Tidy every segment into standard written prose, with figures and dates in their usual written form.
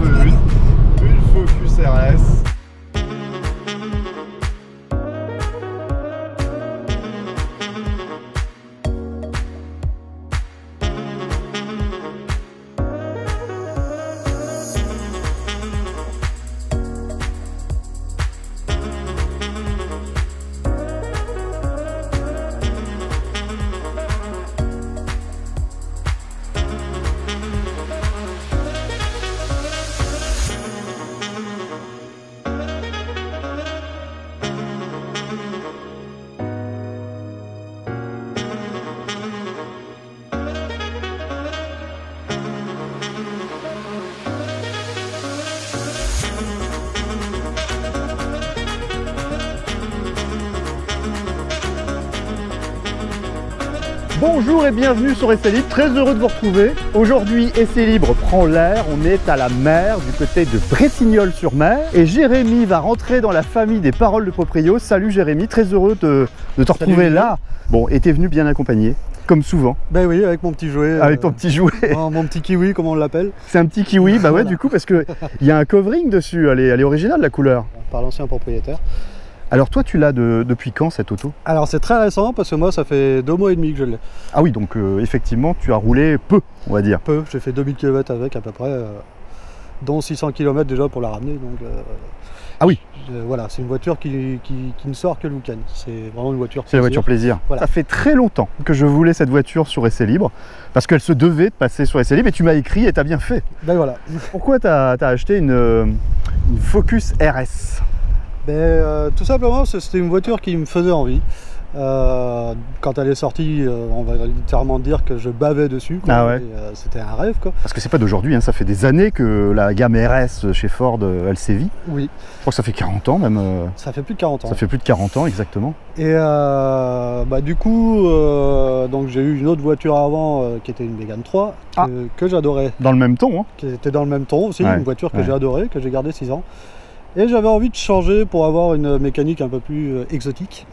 une Focus RS. Bonjour et bienvenue sur Essai Libre, très heureux de vous retrouver. Aujourd'hui, Essai Libre prend l'air, on est à la mer, du côté de Bretignolles-sur-Mer. Et Jérémy va rentrer dans la famille des Paroles de Proprio. Salut Jérémy, très heureux de te retrouver là. Bon, et t'es venu bien accompagné, comme souvent. Ben oui, avec mon petit jouet. Avec ton petit jouet. Mon petit kiwi, comme on l'appelle. C'est un petit kiwi, bah ouais, voilà. Du coup, parce qu'il y a un covering dessus, elle est originale la couleur. Par l'ancien propriétaire. Alors toi, tu l'as depuis quand cette auto? Alors c'est très récent parce que moi ça fait 2 mois et demi que je l'ai. Ah oui, donc effectivement tu as roulé peu, on va dire. Peu, j'ai fait 2000 km avec à peu près, dont 600 km déjà pour la ramener. Donc, ah oui. Voilà, c'est une voiture qui ne sort que le week-end. C'est vraiment une voiture plaisir. C'est la voiture plaisir. Voilà. Ça fait très longtemps que je voulais cette voiture sur Essai Libre, parce qu'elle se devait de passer sur Essai Libre et tu m'as écrit et tu as bien fait. Ben voilà. Pourquoi tu as acheté une Focus RS? Tout simplement, c'était une voiture qui me faisait envie. Quand elle est sortie, on va littéralement dire que je bavais dessus. Quoi. Ah ouais. C'était un rêve. Quoi. Parce que c'est pas d'aujourd'hui, hein, ça fait des années que la gamme RS chez Ford, elle sévit. Oui. Je crois que ça fait 40 ans même. Ça fait plus de 40 ans. Ça fait plus de 40 ans, exactement. Et du coup, donc j'ai eu une autre voiture avant qui était une Mégane 3 que j'adorais. Dans le même ton. Hein. Qui était dans le même ton aussi, ouais. Une voiture que j'ai adorée, que j'ai gardée 6 ans. Et j'avais envie de changer pour avoir une mécanique un peu plus exotique.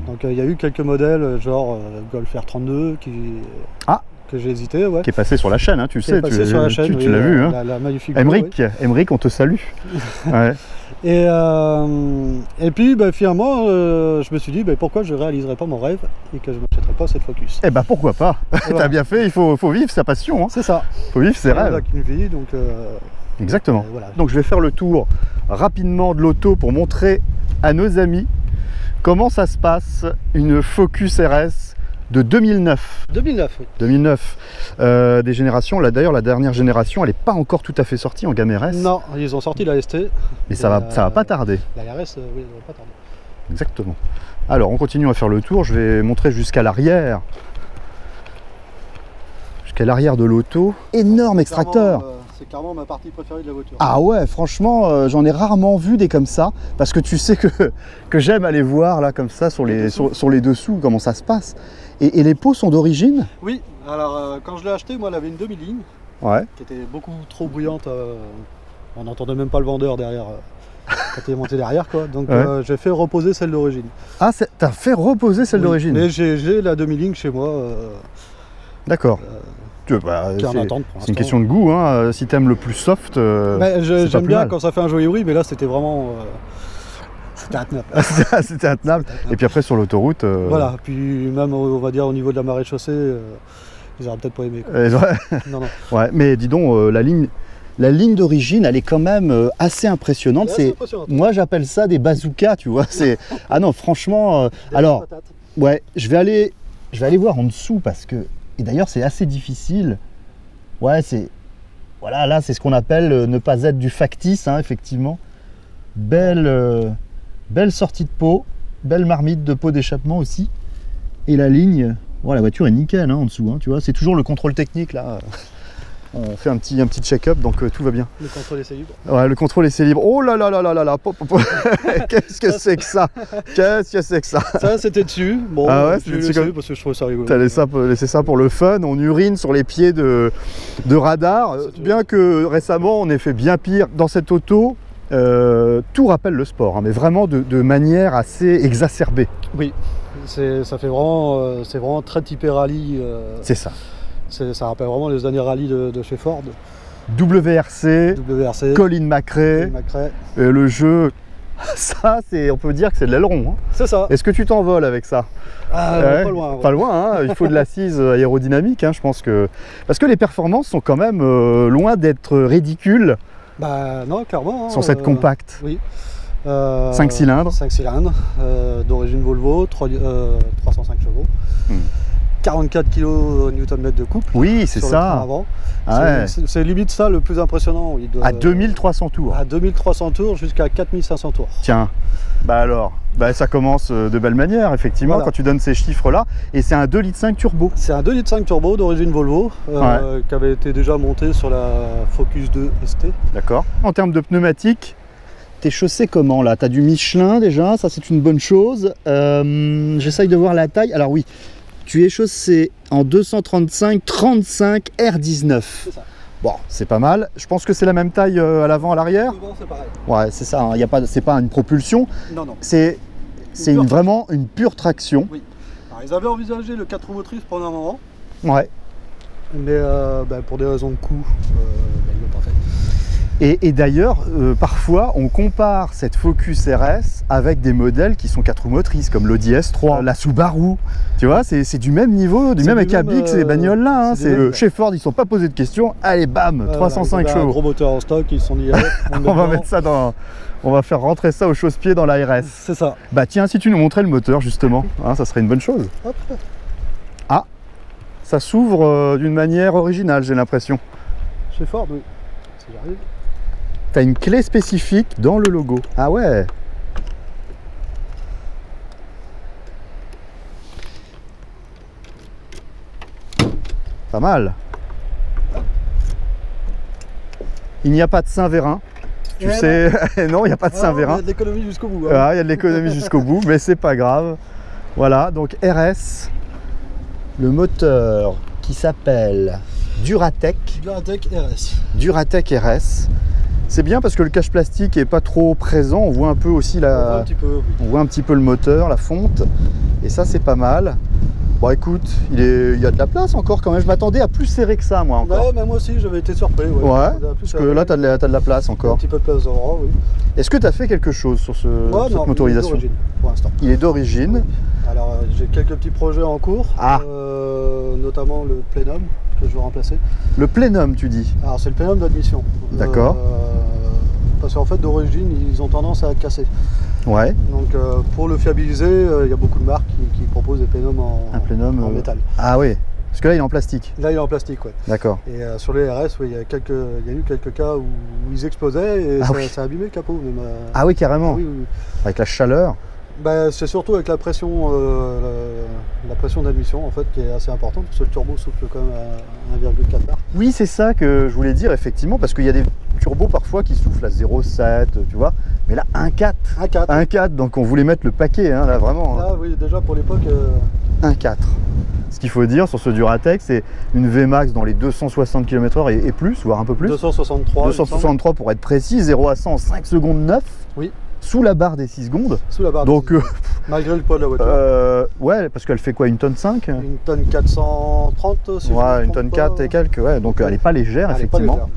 Donc il y a eu quelques modèles, genre Golf R32, que j'ai hésité. Ouais. Qui est passé sur la chaîne, hein, tu sais. Tu l'as vu. Hein. La magnifique. Emmerich, on te salue. Ouais. Et puis finalement, je me suis dit pourquoi je ne réaliserais pas mon rêve et que je ne m'achèterais pas cette Focus. Eh ben pourquoi pas. Voilà. T'as bien fait, il faut vivre sa passion. Hein. C'est ça. Il faut vivre ses rêves. Une vie, donc... Exactement. Voilà. Donc je vais faire le tour rapidement de l'auto pour montrer à nos amis comment ça se passe une Focus RS de 2009. 2009, oui. 2009. Des générations, là d'ailleurs la dernière génération, elle n'est pas encore tout à fait sortie en gamme RS. Non, ils ont sorti la ST. Mais ça va pas tarder. La RS, oui, ça va pas tarder. Exactement. Alors on continue à faire le tour, je vais montrer jusqu'à l'arrière. Jusqu'à l'arrière de l'auto. Énorme extracteur. C'est clairement ma partie préférée de la voiture. Ah ouais, franchement, j'en ai rarement vu des comme ça, parce que tu sais que j'aime aller voir là comme ça sur les dessous comment ça se passe. Et les pots sont d'origine? Oui, alors quand je l'ai acheté, moi elle avait une demi-ligne, qui était beaucoup trop bruyante, on n'entendait même pas le vendeur derrière, quand il est monté derrière quoi, donc j'ai fait reposer celle d'origine. Ah, t'as fait reposer celle d'origine? Mais j'ai la demi-ligne chez moi. D'accord. C'est une question de goût, hein. Si t'aimes le plus soft, j'aime bien quand ça fait un joli bruit, mais là c'était vraiment... c'était intenable. C'était intenable. Et puis après sur l'autoroute... Voilà, puis même on va dire au niveau de la marée chaussée, ils auraient peut-être pas aimé. Non. Ouais, mais dis donc, la ligne d'origine, elle est quand même assez impressionnante. Moi j'appelle ça des bazookas, tu vois. Ah non, franchement... alors, ouais, je vais aller voir en dessous parce que... Et d'ailleurs, c'est assez difficile. Ouais, voilà, là, c'est ce qu'on appelle ne pas être du factice, hein, effectivement. Belle sortie de pot, belle marmite de pot d'échappement aussi. Et la ligne, la voiture est nickel hein, en dessous. Hein, tu vois, c'est toujours le contrôle technique là. On fait un petit check-up, donc tout va bien. Le contrôle essai libre. Ouais, le contrôle essai libre. Oh là là là là là là. Qu'est-ce que c'est que ça? Qu'est-ce que c'est que ça? Ça, c'était dessus. Bon, c'était dessus parce que je trouvais ça rigolo. T'as laissé ça pour le fun. On urine sur les pieds de radar. Bien que récemment, on ait fait bien pire. Dans cette auto, tout rappelle le sport, hein, mais vraiment de manière assez exacerbée. Oui, ça fait vraiment, c'est vraiment très typé rallye. C'est ça. Ça rappelle vraiment les années rallye de chez Ford. WRC, Colin McRae, le jeu, ça, on peut dire que c'est de l'aileron. Hein. C'est ça. Est-ce que tu t'envoles avec ça? Pas loin. Ouais. Pas loin, hein. Il faut de l'assise aérodynamique, hein, je pense que... Parce que les performances sont quand même loin d'être ridicules. Bah non, clairement. Sur cette compacte. Oui. 5 cylindres. 5 cylindres, d'origine Volvo, 305 chevaux. 44 kN de couple. Oui, c'est ça. C'est limite ça le plus impressionnant. À 2300 tours. À 2300 tours jusqu'à 4500 tours. Tiens, bah alors, ça commence de belle manière, effectivement, quand tu donnes ces chiffres-là. Et c'est un 2,5 litres turbo. C'est un 2,5 litres turbo d'origine Volvo, qui avait été déjà monté sur la Focus 2 ST. D'accord. En termes de pneumatiques, t'es chaussé comment là? T'as du Michelin déjà, ça c'est une bonne chose. J'essaye de voir la taille. Alors oui. Tu es chaussé en 235/35 R19. C'est ça. Bon, c'est pas mal. Je pense que c'est la même taille à l'avant, à l'arrière. C'est pareil. Ouais, c'est ça. Hein. C'est pas une propulsion. Non, non. C'est vraiment une pure traction. Oui. Alors, ils avaient envisagé le 4 roues motrices pendant un moment. Ouais. Mais pour des raisons de coût, ils l'ont pas fait. Et d'ailleurs, parfois, on compare cette Focus RS avec des modèles qui sont 4 roues motrices, comme l'Audi S3, la Subaru. Tu vois, c'est du même niveau, du même acabit que ces bagnoles-là. Hein. Chez Ford, ils ne sont pas posés de questions. Allez, bam, 305 chevaux. Un gros moteur en stock, ils se sont dit, on va mettre ça dans... On va faire rentrer ça au chausse-pied dans la RS. C'est ça. Bah tiens, si tu nous montrais le moteur, justement, hein, ça serait une bonne chose. Hop. Ah, ça s'ouvre d'une manière originale, j'ai l'impression. Chez Ford, oui. Si j'arrive. Tu as une clé spécifique dans le logo. Ah ouais. Pas mal. Il n'y a pas de Saint-Vérin. Tu sais, non, il n'y a pas de Saint-Vérin. Il y a de l'économie jusqu'au bout. Hein. Il y a de l'économie jusqu'au bout, mais c'est pas grave. Voilà, donc RS, le moteur qui s'appelle Duratec. Duratec RS. Duratec RS. C'est bien parce que le cache plastique est pas trop présent, on voit un peu aussi on voit un petit peu le moteur, la fonte, et ça c'est pas mal. Bon écoute, il y a de la place encore quand même, je m'attendais à plus serré que ça moi encore. Ouais, mais moi aussi j'avais été surpris. Ouais, parce que là tu as de la place encore. Un petit peu de place devant, oui. Est-ce que tu as fait quelque chose sur cette motorisation? Il est d'origine pour l'instant. Il est d'origine. Oui. Alors j'ai quelques petits projets en cours, notamment le plénum que je veux remplacer. Le plénum tu dis? Alors c'est le plénum d'admission. D'accord. Parce qu'en fait d'origine ils ont tendance à casser. Ouais. Donc pour le fiabiliser, il y a beaucoup de marques qui proposent des plénums en métal. Ah oui, parce que là il est en plastique. Là il est en plastique, ouais. D'accord. Et sur les RS, oui, il y a eu quelques cas où ils explosaient et ça a abîmé le capot. Même, ah oui, carrément. Oui. Avec la chaleur. Bah, c'est surtout avec la pression d'admission en fait qui est assez importante parce que le turbo souffle quand même à 1,4 bar. Oui, c'est ça que je voulais dire effectivement parce qu'il y a des turbos parfois qui soufflent à 0,7, tu vois, mais là 1,4. 1,4, donc on voulait mettre le paquet hein, là vraiment. Là oui, déjà pour l'époque 1,4. Ce qu'il faut dire sur ce Duratec, c'est une Vmax dans les 260 km/h et plus, voire un peu plus. 263 pour être précis, 0 à 100 en 5 secondes 9. Oui. Sous la barre des 6 secondes. Sous la barre. Donc, malgré le poids de la voiture. Ouais, parce qu'elle fait quoi, une tonne 5? Une tonne 430 si ouais, une tonne 4 et quelques, ouais. Donc elle n'est pas légère, effectivement. Pas légère.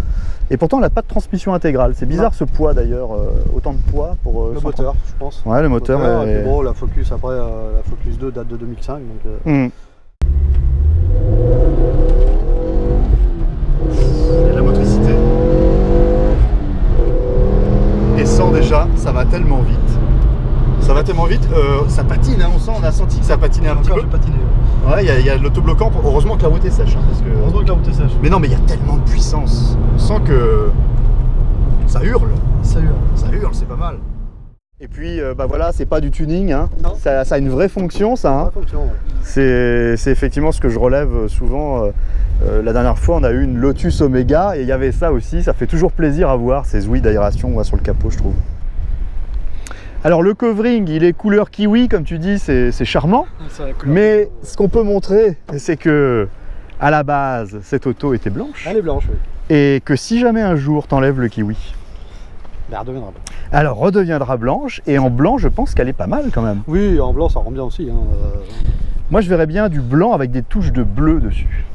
Et pourtant, elle n'a pas de transmission intégrale. C'est bizarre ce poids d'ailleurs, autant de poids pour. Le moteur, je pense. Ouais, le moteur. Et puis bon, la Focus, après, la Focus 2 date de 2005. Donc, Il y a la motricité. Et sans déjà, ça va tellement vite. Ça va tellement vite, ça patine, hein, on a senti que ça patinait un petit peu. Ouais, il y a l'autobloquant, heureusement que la route est sèche. Hein, parce que... Heureusement que la route est sèche. Mais non, mais il y a tellement de puissance. On sent que ça hurle. Ça hurle. Ça hurle, c'est pas mal. Et puis, bah voilà, c'est pas du tuning, hein. Ça a une vraie fonction, ça. Hein. Ouais. C'est effectivement ce que je relève souvent. La dernière fois, on a eu une Lotus Omega et il y avait ça aussi. Ça fait toujours plaisir à voir ces ouïes d'aération sur le capot, je trouve. Alors le covering, il est couleur kiwi, comme tu dis, c'est charmant. Mais ce qu'on peut montrer, c'est que à la base, cette auto était blanche. Elle est blanche, oui. Et que si jamais un jour t'enlèves le kiwi, elle redeviendra blanche. Alors redeviendra blanche, et en blanc, je pense qu'elle est pas mal quand même. Oui, en blanc, ça rend bien aussi. Hein. Moi, je verrais bien du blanc avec des touches de bleu dessus.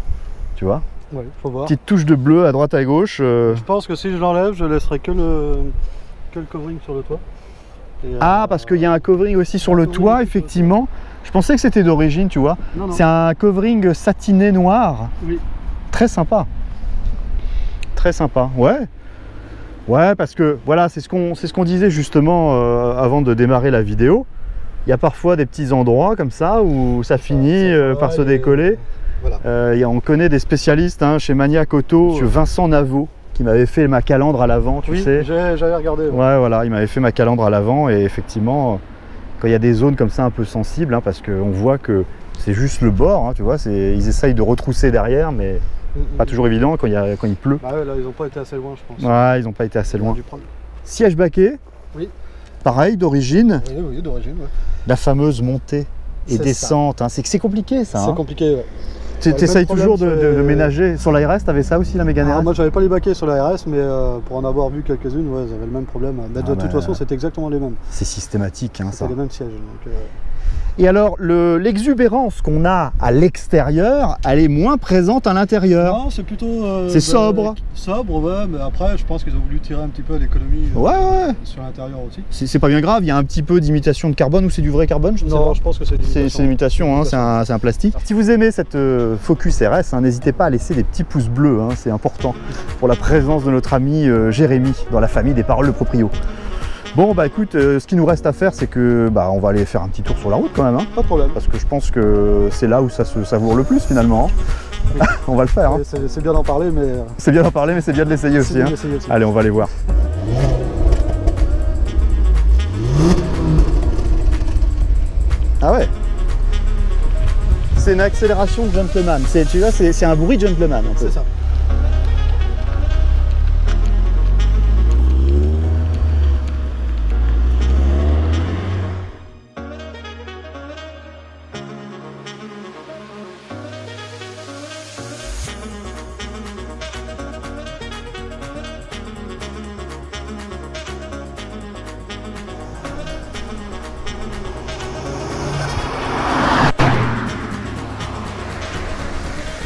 Tu vois? Ouais, faut voir. Petite touche de bleu à droite à gauche. Je pense que si je l'enlève, je laisserai que le covering sur le toit. Et, parce qu'il y a un covering aussi sur le toit, effectivement. Je pensais que c'était d'origine, tu vois. C'est un covering satiné noir. Oui. Très sympa. Très sympa, ouais. Ouais, parce que voilà, c'est ce qu'on disait justement avant de démarrer la vidéo. Il y a parfois des petits endroits comme ça où ça finit par se décoller. Voilà. On connaît des spécialistes chez Maniac Auto, M. Vincent Navot, qui m'avait fait ma calandre à l'avant, tu sais. J'avais regardé. Ouais, voilà, il m'avait fait ma calandre à l'avant et effectivement, quand il y a des zones comme ça un peu sensibles, parce qu'on voit que c'est juste le bord, tu vois, ils essayent de retrousser derrière, mais pas toujours évident quand il pleut. Bah ouais, là, ils n'ont pas été assez loin, je pense. Ouais, ils n'ont pas été assez loin. Siège baquet. Oui. Pareil, d'origine. Oui, d'origine, ouais. La fameuse montée et descente, c'est compliqué ça. C'est compliqué, ouais. Tu essayes toujours de ménager. Sur la RS, tu avais ça aussi, la Mégane RS? Moi, j'avais pas les baquets sur la RS, mais pour en avoir vu quelques-unes, ouais, ils avaient le même problème. Mais de toute façon, c'est exactement les mêmes. C'est systématique, ça. C'est les mêmes sièges. Donc, Et alors, l'exubérance qu'on a à l'extérieur, elle est moins présente à l'intérieur. Non, c'est plutôt... c'est sobre. Sobre, ouais, mais après, je pense qu'ils ont voulu tirer un petit peu l'économie sur l'intérieur aussi. C'est pas bien grave, il y a un petit peu d'imitation de carbone ou c'est du vrai carbone? Je pense que c'est l'imitation. C'est l'imitation, c'est un plastique. Si vous aimez cette Focus RS, n'hésitez pas à laisser des petits pouces bleus, c'est important pour la présence de notre ami Jérémy dans la famille des Paroles de Proprio. Bon bah écoute, ce qui nous reste à faire, c'est que on va aller faire un petit tour sur la route quand même. Pas de problème. Parce que je pense que c'est là où ça se savoure le plus finalement. Oui. On va le faire. C'est bien d'en parler, mais... C'est bien d'en parler, mais c'est bien de l'essayer aussi. Allez, on va aller voir. Ah ouais. C'est une accélération gentleman. Tu vois, c'est un bruit gentleman un peu. C'est ça.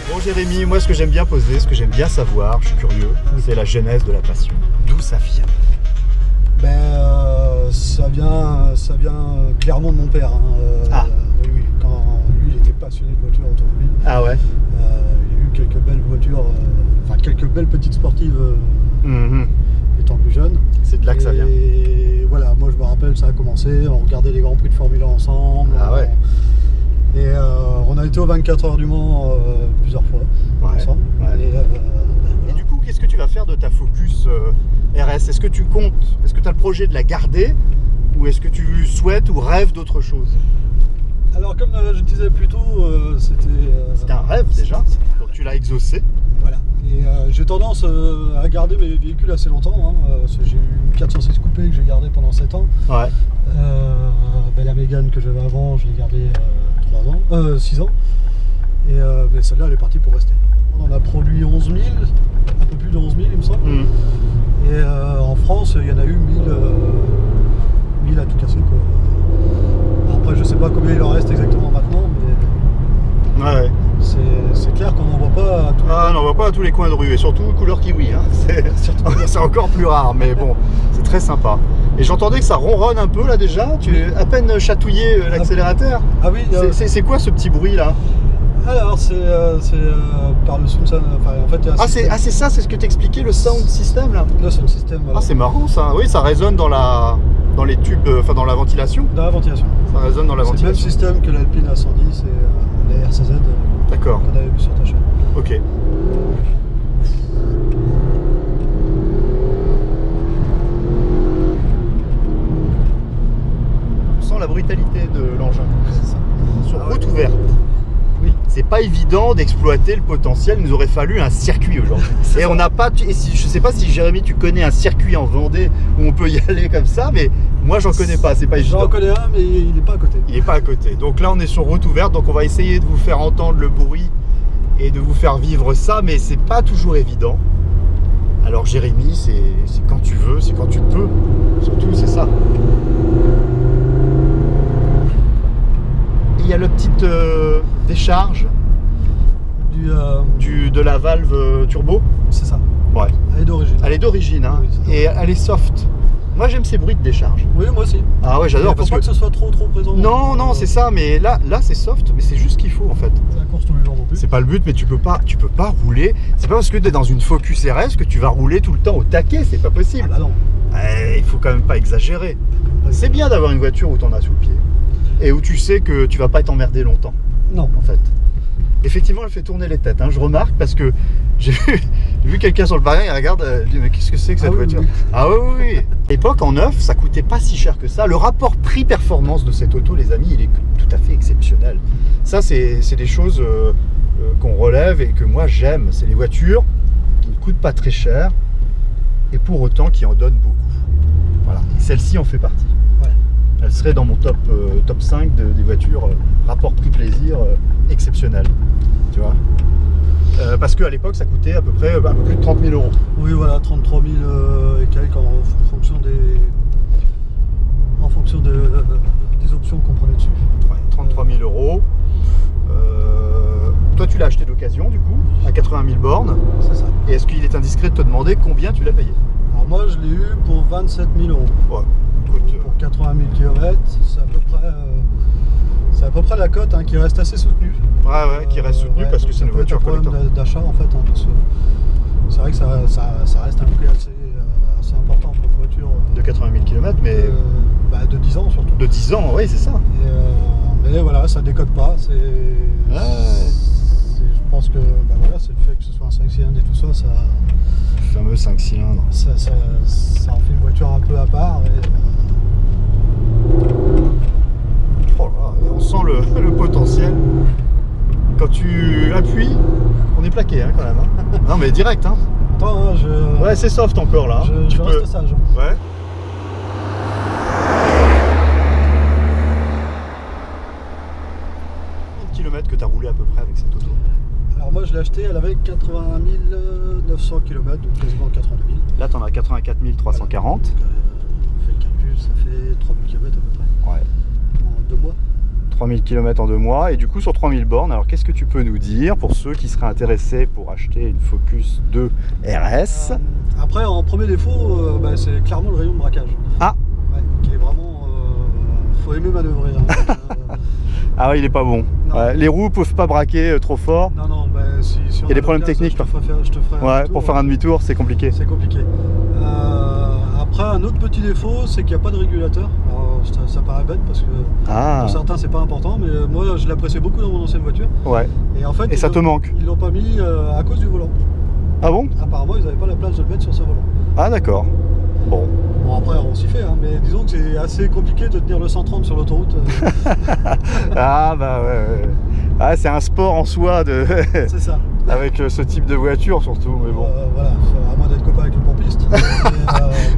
Bon Jérémy, moi ce que j'aime bien poser, ce que j'aime bien savoir, je suis curieux, c'est la genèse de la passion. D'où ça vient? Ça vient clairement de mon père. Oui, quand lui il était passionné de voitures automobiles. Ah ouais. Il a eu quelques belles voitures, quelques belles petites sportives étant plus jeune. C'est de là que ça vient. Et voilà, moi je me rappelle, ça a commencé, on regardait les Grands Prix de Formule 1 ensemble. Ah ouais. Et on a été aux 24 heures du Mans plusieurs fois ensemble. Et du coup, qu'est-ce que tu vas faire de ta Focus RS? Est-ce que tu comptes, est-ce que tu as le projet de la garder ou est-ce que tu souhaites ou rêves d'autre chose? Alors comme je disais plus tôt, c'était un rêve déjà, donc tu l'as exaucé. Voilà. Et j'ai tendance à garder mes véhicules assez longtemps. J'ai eu une 406 coupée que j'ai gardée pendant 7 ans. Ouais. La Mégane que j'avais avant, je l'ai gardée 6 ans. Et mais celle-là, elle est partie pour rester. On en a produit 11 000, un peu plus de 11 000 il me semble. Et en France, il y en a eu 1000 à tout casser, quoi. Après, je sais pas combien il en reste exactement maintenant, mais c'est clair qu'on n'en voit pas à tous les coins. On n'en voit pas à tous les coins de rue, et surtout couleur kiwi. C'est encore plus rare, mais bon, c'est très sympa. Et j'entendais que ça ronronne un peu là déjà, tu as à peine chatouillé l'accélérateur. Ah oui. C'est quoi ce petit bruit là? Alors c'est par le sound, en fait, c'est ça, c'est ce que t'expliquais, le sound system là. Le sound system. Voilà. Ah c'est marrant ça. Oui, ça résonne dans les tubes, dans la ventilation. Dans la ventilation. Ça résonne dans la ventilation. C'est le même système que l'Alpine A110 et la RCZ. D'accord. Qu'on avait vu sur ta chaîne. Ok. On sent la brutalité de l'engin. Sur route ouverte. Oui. C'est pas évident d'exploiter le potentiel, il nous aurait fallu un circuit aujourd'hui. Et on n'a pas, je sais pas si Jérémy tu connais un circuit en Vendée où on peut y aller comme ça, mais moi j'en connais pas, c'est pas évident. J'en connais un mais il n'est pas à côté. Il n'est pas à côté. Donc là on est sur route ouverte, donc on va essayer de vous faire entendre le bruit et de vous faire vivre ça, mais c'est pas toujours évident. Alors Jérémy, c'est quand tu veux, c'est quand tu peux, surtout c'est ça. Il y a le petite décharge de de la valve turbo? C'est ça. Ouais. Elle est d'origine. Elle est d'origine, hein. Oui, et elle est soft. Moi j'aime ces bruits de décharge. Oui, moi aussi. Ah ouais, j'adore parce que ce soit trop présent. Non, c'est ça, mais là c'est soft, mais c'est juste ce qu'il faut en fait. C'est la course tous les jours non plus. C'est pas le but, mais tu peux pas rouler. C'est pas parce que tu es dans une Focus RS que tu vas rouler tout le temps au taquet, c'est pas possible. Ah bah non. Il faut quand même pas exagérer. C'est bien d'avoir une voiture où tu en as sous le pied et où tu sais que tu vas pas être emmerdé longtemps. Non. En fait. Effectivement, elle fait tourner les têtes. Hein. Je remarque parce que j'ai vu quelqu'un sur le parking, il regarde, il dit mais qu'est-ce que c'est que cette voiture? Oui. Ah oui. À l'époque, en neuf, ça coûtait pas si cher que ça. Le rapport prix-performance de cette auto, les amis, il est tout à fait exceptionnel. Ça, c'est des choses qu'on relève et que moi j'aime. C'est les voitures qui ne coûtent pas très cher et pour autant qui en donnent beaucoup. Voilà. Et celle-ci en fait partie. Ouais. Elle serait dans mon top 5 des voitures rapport prix-plaisir exceptionnel. Tu vois, parce qu'à l'époque ça coûtait à peu près un peu plus de 30 000 euros. Oui voilà, 33 000 et quelques en fonction des options qu'on prenait dessus. Ouais, 33 000 euros. Toi tu l'as acheté d'occasion du coup, à 80 000 bornes. C'est ça. Et est-ce qu'il est indiscret de te demander combien tu l'as payé? Alors moi je l'ai eu pour 27 000 euros. Ouais, écoute, pour 80 000 km, c'est à peu près la cote hein, qui reste assez soutenue. Ouais, qui reste soutenue parce que c'est une voiture collector. D'achat en fait, hein, parce que c'est vrai que ça reste un prix assez important pour une voiture. De 80 000 km, mais. De 10 ans surtout. De 10 ans, oui, c'est ça. Mais voilà, ça décode pas. Je pense que voilà, c'est le fait que ce soit un 5 cylindres et tout ça. Le fameux 5 cylindres. Ça en fait une voiture un peu à part. Oh là, on sent le potentiel. Quand tu appuies, on est plaqué hein, quand même. Hein. Non mais direct. Hein. Attends, ouais, c'est soft encore là. Je reste sage. Ouais. Combien de kilomètres que tu as roulé à peu près avec cette auto? Alors moi je l'ai acheté, elle avait 80 900 km, donc quasiment 82 000. Là tu en as 84 340. Donc, on fait le calcul, ça fait 3000 km à peu près. Ouais. En 2 mois. 3000 km en 2 mois et du coup sur 3000 bornes, alors qu'est-ce que tu peux nous dire pour ceux qui seraient intéressés pour acheter une Focus 2 RS? Après en premier défaut, c'est clairement le rayon de braquage. Ah ouais, qui est vraiment... faut aimer manœuvrer. Hein. Ah ouais, il est pas bon. Ouais, les roues peuvent pas braquer trop fort. Non, si il y a des problèmes techniques. Je te ferai ouais, pour faire un demi-tour, c'est compliqué. C'est compliqué. Après, un autre petit défaut, c'est qu'il n'y a pas de régulateur. Alors, ça paraît bête parce que pour certains, c'est pas important, mais moi, je l'appréciais beaucoup dans mon ancienne voiture. Ouais. Et en fait, ça te manque? Ils l'ont pas mis à cause du volant. Ah bon? Apparemment, ils n'avaient pas la place de le mettre sur ce volant. Ah d'accord. Bon. Bon après on s'y fait, hein, mais disons que c'est assez compliqué de tenir le 130 sur l'autoroute. Ah bah ouais. Ah, c'est un sport en soi de. C'est ça. Avec ce type de voiture surtout, mais bon. Voilà, à moins d'être copain avec le pompiste.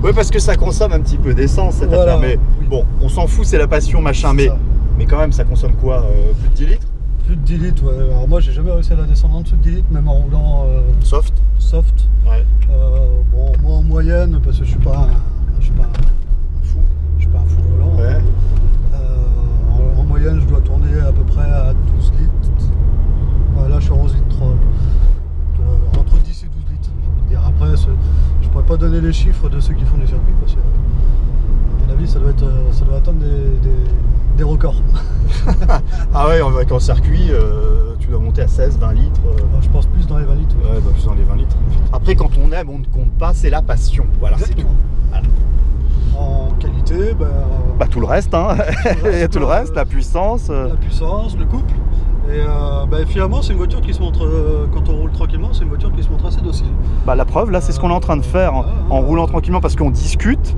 Oui, parce que ça consomme un petit peu d'essence cette affaire, mais oui. Bon, on s'en fout, c'est la passion machin, mais quand même ça consomme quoi, plus de 10 litres? Plus de 10 litres, ouais. Alors moi j'ai jamais réussi à la descendre en dessous de 10 litres, même en roulant soft. Ouais. Bon, moi en moyenne, parce que je suis pas un fou. Je suis pas un fou de volant. Ouais. En moyenne, je dois tourner à peu près à 12 litres. Ouais, là, je suis à 11 litres 3. Entre 10 et 12 litres. J'ai envie de dire. Après, je pourrais pas donner les chiffres de ceux qui font des circuits parce que, à mon avis, ça doit atteindre des records. Ah ouais, avec un circuit, tu dois monter à 16, 20 litres. Je pense plus dans les 20 litres. Ouais, plus dans les 20 litres. Après, quand on aime, on ne compte pas, c'est la passion. Voilà, c'est tout. Voilà. En qualité, tout le reste, hein. Il y a tout le reste, la puissance. La puissance, le couple. Et finalement, c'est une voiture qui se montre, quand on roule tranquillement, c'est une voiture qui se montre assez docile. La preuve, là, c'est ce qu'on est en train de faire en roulant tranquillement parce qu'on discute.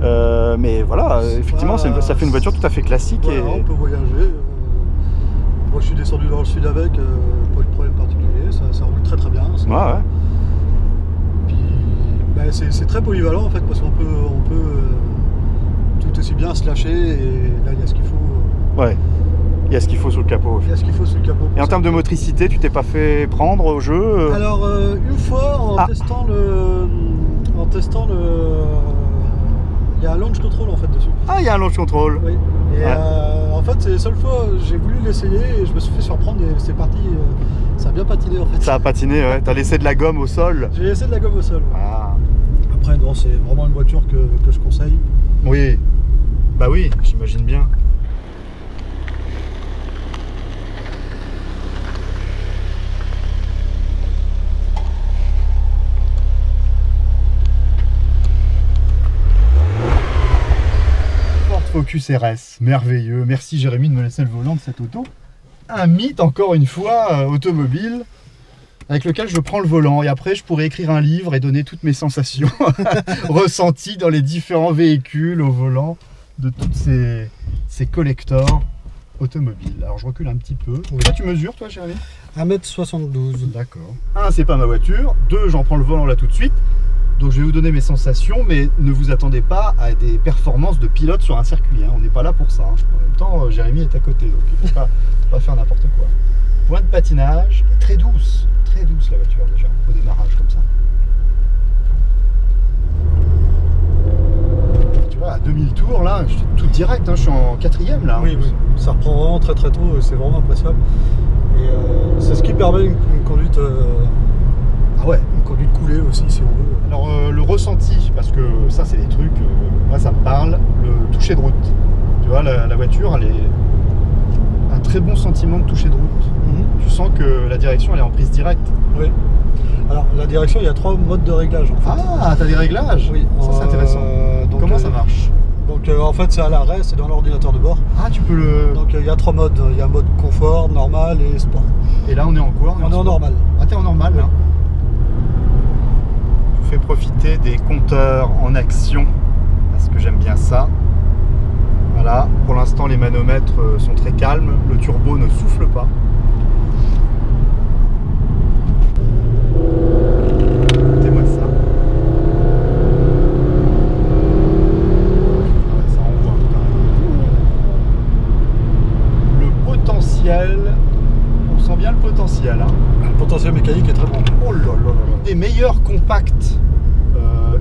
Mais voilà, effectivement, ça fait une voiture tout à fait classique. Voilà, on peut voyager. Moi, je suis descendu dans le sud avec, pas eu de problème particulier, ça roule très très bien. Ouais. Puis, c'est très polyvalent en fait, parce qu'on peut tout aussi bien se lâcher et là, il y a ce qu'il faut. Ouais. Il y a ce qu'il faut sous le capot. Il y a ce qu'il faut sous le capot. Et en termes de motricité, tu t'es pas fait prendre au jeu? Alors, une fois, en testant le... Il y a un launch control en fait dessus. Ah, il y a un launch control. Oui. Et en fait, c'est la seule fois j'ai voulu l'essayer et je me suis fait surprendre et c'est Ça a bien patiné en fait. Ça a patiné, ouais. T'as laissé de la gomme au sol? J'ai laissé de la gomme au sol. Ah. Après, non, c'est vraiment une voiture que je conseille. Oui. Bah oui, j'imagine bien. Ford Focus RS, merveilleux. Merci Jérémy de me laisser le volant de cette auto. Un mythe encore une fois automobile avec lequel je prends le volant et après je pourrais écrire un livre et donner toutes mes sensations ressenties dans les différents véhicules au volant de toutes ces collectors automobiles. Alors je recule un petit peu. Oui. Là tu mesures toi Jérémy? 1m72. D'accord. 1, c'est pas ma voiture. 2, j'en prends le volant là tout de suite. Donc je vais vous donner mes sensations, mais ne vous attendez pas à des performances de pilote sur un circuit. Hein. On n'est pas là pour ça. Hein. En même temps, Jérémy est à côté, donc il ne faut pas faire n'importe quoi. Point de patinage, très douce la voiture déjà, au démarrage comme ça. Tu vois, à 2000 tours là, je suis tout direct, hein, je suis en 4e là. Oui, oui, ça reprend vraiment très tôt, c'est vraiment appréciable. Et c'est ce qui permet une conduite... Ah ouais. Une conduite coulée aussi si on veut. Alors le ressenti, parce que ça c'est des trucs, moi ça me parle, le toucher de route. Tu vois, la voiture, elle est un très bon sentiment de toucher de route. Tu sens que la direction elle est en prise directe. Oui. Alors la direction, il y a 3 modes de réglage en fait. Ah, t'as des réglages? Oui. Ça c'est intéressant. Donc, comment ça marche? Donc en fait c'est à l'arrêt, c'est dans l'ordinateur de bord. Ah, tu peux le... Donc il y a 3 modes, il y a mode confort, normal et sport. Et là on est en quoi? On est en normal. Ah, t'es en normal là? Je vous fais profiter des compteurs en action parce que j'aime bien ça. Voilà, pour l'instant les manomètres sont très calmes, le turbo ne souffle pas. Écoutez-moi ça. Ah ouais, ça envoie quand même. Le potentiel, on sent bien le potentiel. Hein. Le potentiel mécanique est très bon. Oh là là là là. Une des meilleures compactes.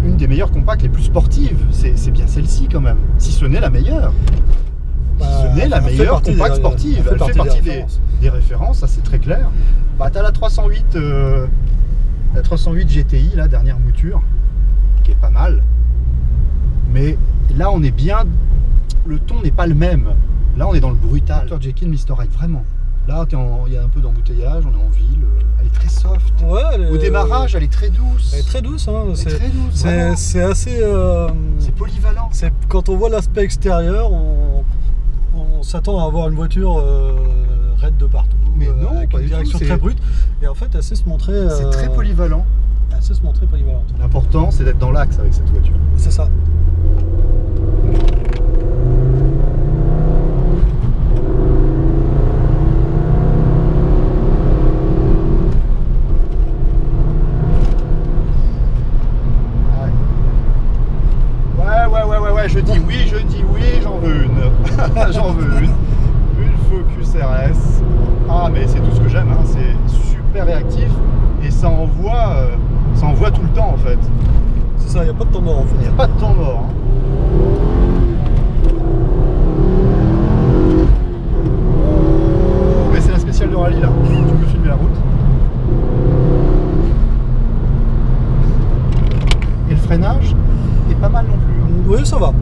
Une des meilleures compacts les plus sportives, c'est bien celle-ci quand même, si ce n'est la meilleure. Si ce n'est la meilleure compacte sportive, elle fait partie des références, ça c'est très clair. Bah, tu as la 308 GTI, la dernière mouture, qui est pas mal. Mais là on est bien, le ton n'est pas le même. Là on est dans le brutal. Mr. Jekyll, Mr. Hyde, vraiment. Là il y a un peu d'embouteillage, on est en ville. Elle est très soft. Ouais, au démarrage, elle est très douce. Elle est très douce. Hein. C'est assez... c'est polyvalent. Quand on voit l'aspect extérieur, on s'attend à avoir une voiture raide de partout. Mais non, avec une direction très brute. Et en fait, elle sait se montrer... C'est très polyvalent. Elle sait se montrer polyvalente. L'important, c'est d'être dans l'axe avec cette voiture. C'est ça. Je dis oui, j'en veux une. J'en veux une. Une Focus RS. Ah, mais c'est tout ce que j'aime, hein. C'est super réactif et ça envoie tout le temps en fait. C'est ça, il n'y a pas de temps mort en fait. Il n'y a pas de temps mort. Hein. Mais c'est la spéciale de rallye là. Tu peux filmer la route. Et le freinage est pas mal non plus. Hein. Oui, ça va.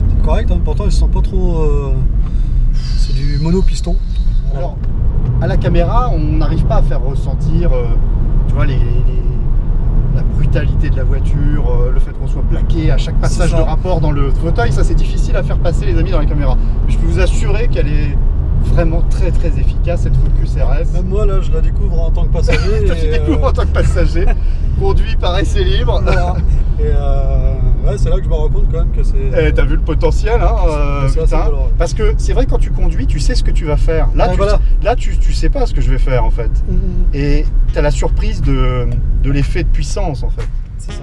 C'est correct, hein. Pourtant ils se sentent pas trop... C'est du mono-piston. Alors, à la caméra, on n'arrive pas à faire ressentir tu vois, la brutalité de la voiture, le fait qu'on soit plaqué à chaque passage de rapport dans le fauteuil. Ça, c'est difficile à faire passer, les amis, dans la caméra. Mais je peux vous assurer qu'elle est vraiment très efficace, cette Focus RS. Même moi, là, je la découvre en tant que passager. Tu découvres en tant que passager, conduit par essai libre. Voilà. Et ouais, c'est là que je me rends compte quand même que c'est... T'as vu le potentiel, hein, putain. Parce que c'est vrai, quand tu conduis, tu sais ce que tu vas faire. Là, tu sais pas ce que je vais faire, en fait. Et t'as la surprise de l'effet de puissance, en fait. C'est ça.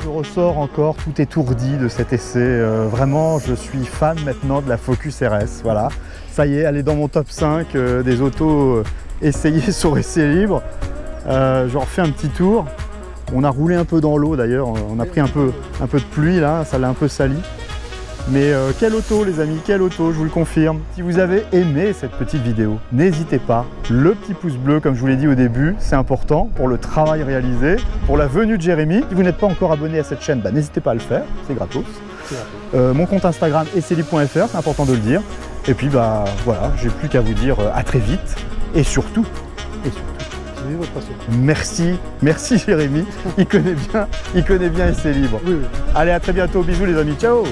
Je ressors encore tout étourdi de cet essai. Vraiment, je suis fan maintenant de la Focus RS. Voilà, ça y est, elle est dans mon top 5 des autos essayées sur essai libre. Je refais un petit tour. On a roulé un peu dans l'eau d'ailleurs, on a pris un peu de pluie là, ça l'a un peu sali. Mais quelle auto les amis, quelle auto, je vous le confirme. Si vous avez aimé cette petite vidéo, n'hésitez pas, le petit pouce bleu comme je vous l'ai dit au début, c'est important pour le travail réalisé, pour la venue de Jérémy. Si vous n'êtes pas encore abonné à cette chaîne, bah, n'hésitez pas à le faire, c'est gratos. Mon compte Instagram eseli.fr, c'est important de le dire. Et puis bah voilà, j'ai plus qu'à vous dire à très vite et surtout. Votre passion. Merci Jérémy, il connaît bien Essai Libre. Oui. Allez, à très bientôt, bisous les amis, ciao.